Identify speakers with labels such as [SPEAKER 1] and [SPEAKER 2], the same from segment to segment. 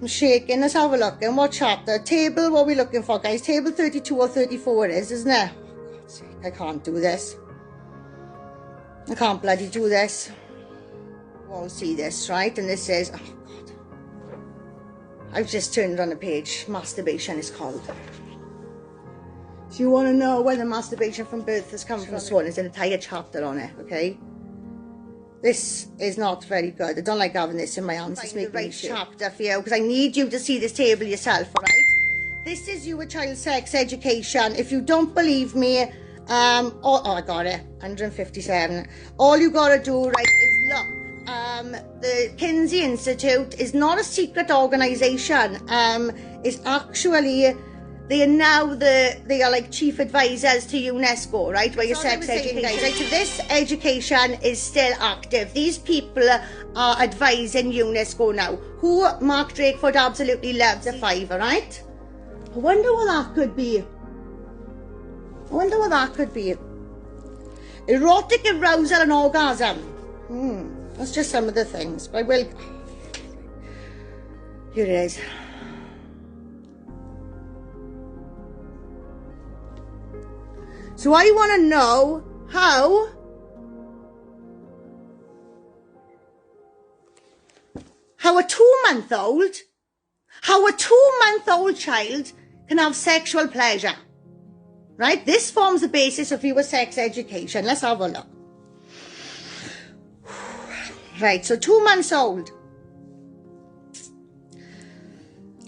[SPEAKER 1] I'm shaking. Let's have a look. And what chapter? Table, what are we looking for, guys? Table 32 or 34 it is, isn't it? For God's sake, I can't do this. I can't bloody do this. You all see this, right? And this is, oh God. I've just turned on a page. Masturbation is called. If you want to know whether masturbation from birth has come from swan, there's an entire chapter on it, okay? This is not very good. I don't like having this in my hands. It's making me chapter for you, because I need you to see this table yourself, all right? This is your child sex education. If you don't believe me, oh, I got it, 157. All you got to do, right, is look. The Kinsey Institute is not a secret organisation. It's actually... They are like chief advisors to UNESCO, right? Where your sex education, guys, right? So this education is still active. These people are advising UNESCO now. Who Mark Drakeford absolutely loves a fiver, right? I wonder what that could be. Erotic arousal and orgasm. That's just some of the things. But I will. Here it is. So I want to know how a 2-month-old child can have sexual pleasure, right? This forms the basis of your sex education. Let's have a look. Right, so 2 months old.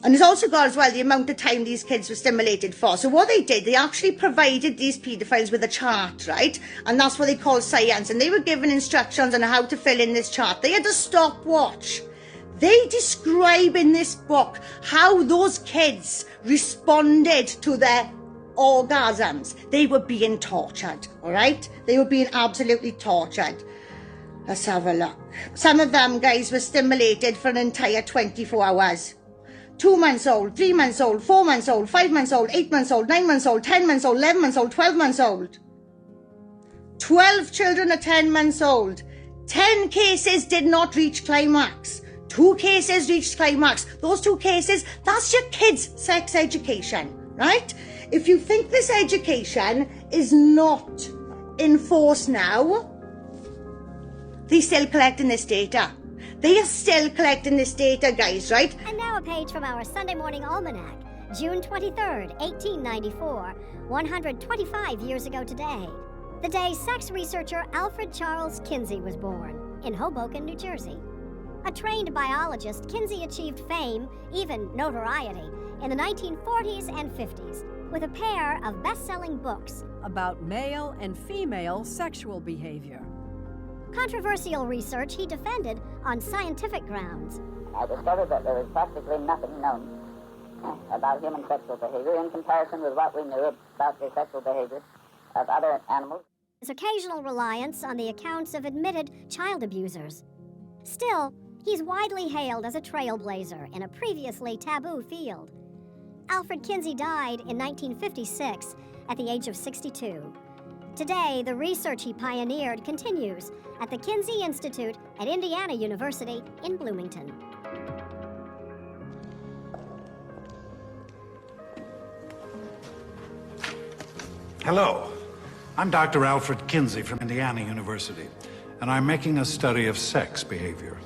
[SPEAKER 1] And it's also got as well the amount of time these kids were stimulated for. So what they did, they actually provided these paedophiles with a chart, right? And that's what they call science. And they were given instructions on how to fill in this chart. They had a stopwatch. They describe in this book how those kids responded to their orgasms. They were being tortured, all right? They were being absolutely tortured. Let's have a look. Some of them, guys, were stimulated for an entire 24 hours. 2 months old, 3 months old, 4 months old, 5 months old, 8 months old, 9 months old, 10 months old, 11 months old, 12 months old. 12 children are 10 months old. 10 cases did not reach climax. 2 cases reached climax. Those 2 cases, that's your kids' sex education, right? If you think this education is not in force now, they're still collecting this data. They are still collecting this data, guys, right?
[SPEAKER 2] And now a page from our Sunday Morning Almanac, June 23rd, 1894, 125 years ago today. The day sex researcher Alfred Charles Kinsey was born, in Hoboken, New Jersey. A trained biologist, Kinsey achieved fame, even notoriety, in the 1940s and 50s, with a pair of best-selling books
[SPEAKER 3] about male and female sexual behavior.
[SPEAKER 2] Controversial research he defended on scientific grounds.
[SPEAKER 4] I discovered that there was practically nothing known about human sexual behavior in comparison with what we knew about the sexual behavior of other animals.
[SPEAKER 2] His occasional reliance on the accounts of admitted child abusers. Still, he's widely hailed as a trailblazer in a previously taboo field. Alfred Kinsey died in 1956 at the age of 62. Today, the research he pioneered continues at the Kinsey Institute at Indiana University in Bloomington.
[SPEAKER 5] Hello, I'm Dr. Alfred Kinsey from Indiana University, and I'm making a study of sex behavior.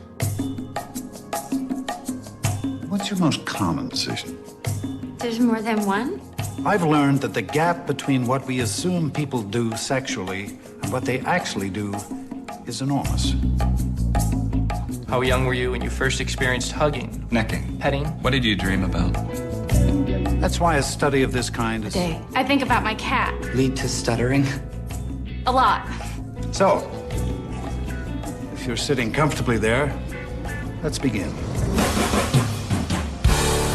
[SPEAKER 5] What's your most common decision?
[SPEAKER 6] There's more than one?
[SPEAKER 5] I've learned that the gap between what we assume people do sexually and what they actually do is enormous.
[SPEAKER 7] How young were you when you first experienced hugging?
[SPEAKER 8] Necking.
[SPEAKER 7] Petting?
[SPEAKER 8] What did you dream about?
[SPEAKER 5] That's why a study of this kind is...
[SPEAKER 6] I think about my cat.
[SPEAKER 8] Lead to stuttering?
[SPEAKER 6] A lot.
[SPEAKER 5] So, if you're sitting comfortably there, let's begin.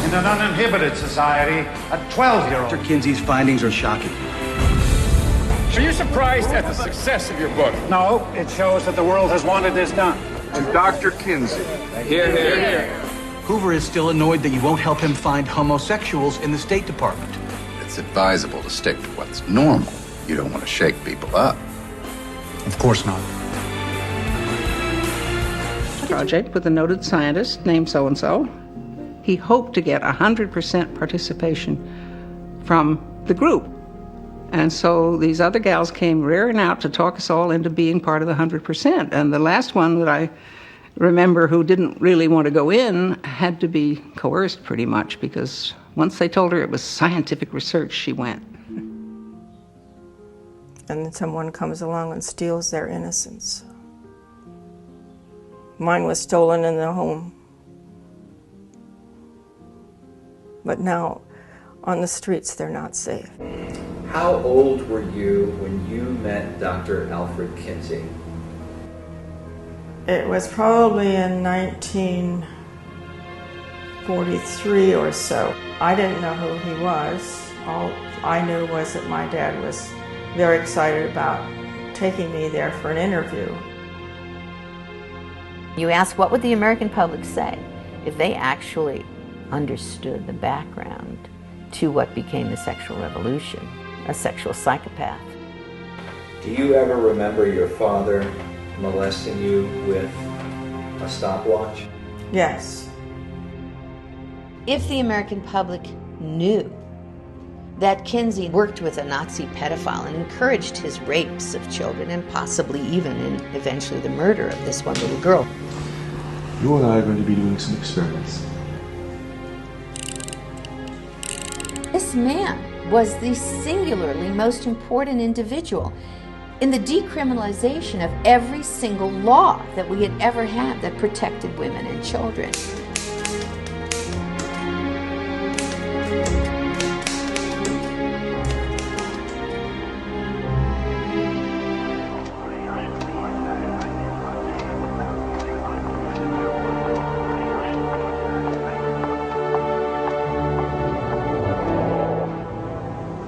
[SPEAKER 5] In an uninhibited society, a 12-year-old...
[SPEAKER 9] Dr. Kinsey's findings are shocking.
[SPEAKER 10] Are you surprised at the success of your book?
[SPEAKER 5] No, it shows that the world has wanted this done.
[SPEAKER 10] And Dr. Kinsey. Here, here, here.
[SPEAKER 9] Hoover is still annoyed that you won't help him find homosexuals in the State Department.
[SPEAKER 11] It's advisable to stick to what's normal. You don't want to shake people up.
[SPEAKER 5] Of course not.
[SPEAKER 12] Project with a noted scientist named so-and-so. He hoped to get 100% participation from the group. And so these other gals came rearing out to talk us all into being part of the 100%. And the last one that I remember who didn't really want to go in had to be coerced pretty much, because once they told her it was scientific research, she went.
[SPEAKER 13] And then someone comes along and steals their innocence. Mine was stolen in the home. But now, on the streets, they're not safe.
[SPEAKER 14] How old were you when you met Dr. Alfred Kinsey?
[SPEAKER 13] It was probably in 1943 or so. I didn't know who he was. All I knew was that my dad was very excited about taking me there for an interview.
[SPEAKER 15] You ask, what would the American public say if they actually understood the background to what became the sexual revolution, a sexual psychopath?
[SPEAKER 14] Do you ever remember your father molesting you with a stopwatch?
[SPEAKER 13] Yes.
[SPEAKER 15] If the American public knew that Kinsey worked with a Nazi pedophile and encouraged his rapes of children, and possibly even and eventually the murder of this one little girl.
[SPEAKER 16] You and I are going to be doing some experiments.
[SPEAKER 15] This man was the singularly most important individual in the decriminalization of every single law that we had ever had that protected women and children.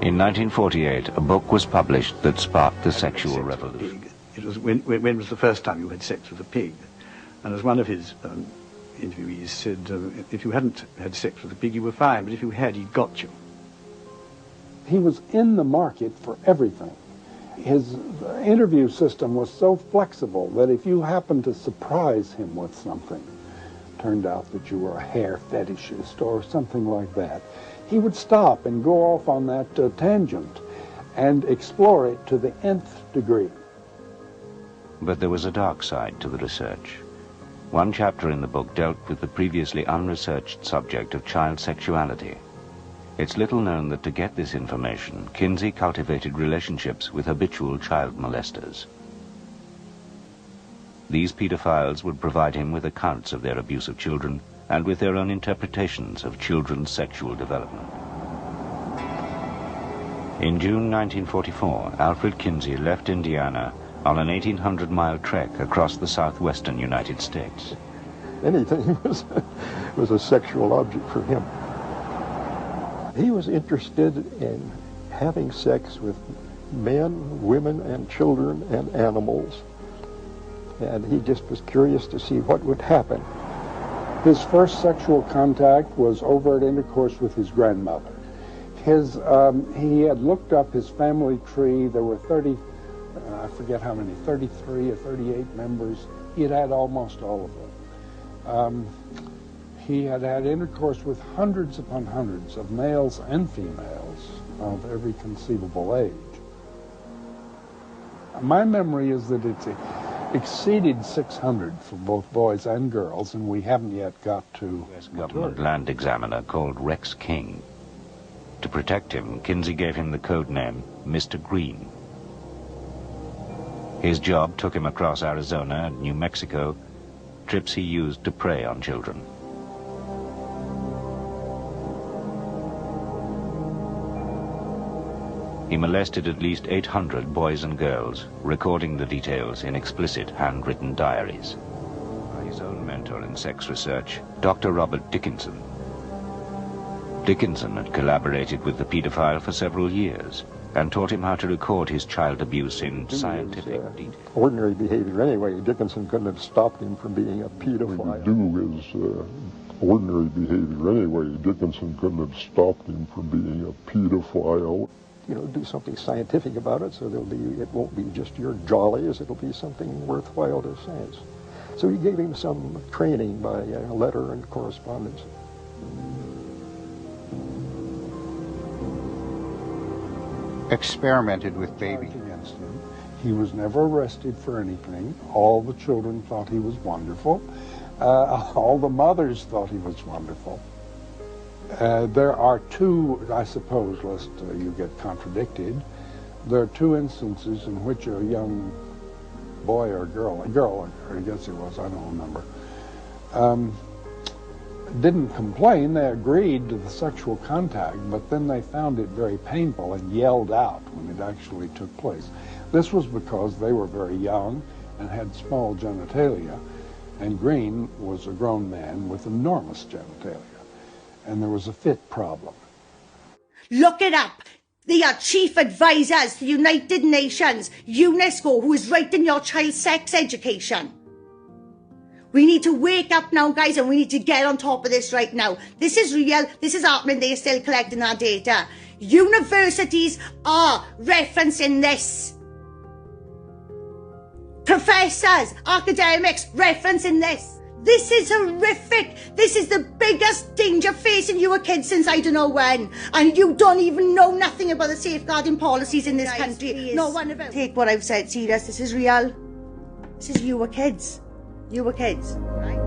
[SPEAKER 17] In 1948, a book was published that sparked the sexual revolution.
[SPEAKER 18] It was when was the first time you had sex with a pig? And as one of his interviewees said, if you hadn't had sex with a pig, you were fine, but if you had, he'd got you.
[SPEAKER 19] He was in the market for everything. His interview system was so flexible that if you happened to surprise him with something, turned out that you were a hair fetishist or something like that, he would stop and go off on that tangent and explore it to the nth degree.
[SPEAKER 17] But there was a dark side to the research. One chapter in the book dealt with the previously unresearched subject of child sexuality. It's little known that to get this information, Kinsey cultivated relationships with habitual child molesters. These pedophiles would provide him with accounts of their abuse of children and with their own interpretations of children's sexual development. In June 1944, Alfred Kinsey left Indiana on an 1,800-mile trek across the southwestern United States.
[SPEAKER 20] Anything was a sexual object for him. He was interested in having sex with men, women, and children and animals. And he just was curious to see what would happen.
[SPEAKER 19] His first sexual contact was overt intercourse with his grandmother. He had looked up his family tree. There were 30, I forget how many, 33 or 38 members. He had had almost all of them. He had had intercourse with hundreds upon hundreds of males and females of every conceivable age. My memory is that it's exceeded 600 for both boys and girls, and we haven't yet got to...
[SPEAKER 17] U.S. government land examiner called Rex King. To protect him, Kinsey gave him the code name Mr. Green. His job took him across Arizona and New Mexico, trips he used to prey on children. He molested at least 800 boys and girls, recording the details in explicit handwritten diaries. His own mentor in sex research, Dr. Robert Dickinson. Dickinson had collaborated with the pedophile for several years and taught him how to record his child abuse in scientific detail.
[SPEAKER 20] Ordinary behavior anyway. Dickinson couldn't have stopped him from being a pedophile.
[SPEAKER 21] Do his ordinary behavior anyway. Dickinson couldn't have stopped him from being a pedophile.
[SPEAKER 20] You know, do something scientific about it, so it won't be just your jollies, it'll be something worthwhile to science. So he gave him some training by letter and correspondence.
[SPEAKER 1] experimented with babies
[SPEAKER 19] against him. He was never arrested for anything. All the children thought he was wonderful. All the mothers thought he was wonderful. There are two, I suppose, lest you get contradicted, there are two instances in which a young boy or girl, I guess it was, I don't remember, didn't complain. They agreed to the sexual contact, but then they found it very painful and yelled out when it actually took place. This was because they were very young and had small genitalia, and Green was a grown man with enormous genitalia, and there was a fit problem.
[SPEAKER 22] Look it up. They are chief advisors to the United Nations, UNESCO, who is writing your child's sex education. We need to wake up now, guys, and we need to get on top of this right now. This is real. This is happening. They are still collecting our data. Universities are referencing this. Professors, academics, referencing this. This is horrific. This is the biggest danger facing your kids since I don't know when. And you don't even know nothing about the safeguarding policies in this country. Please. No one about. Take what I've said serious. This is real. This is your kids. You were kids, right?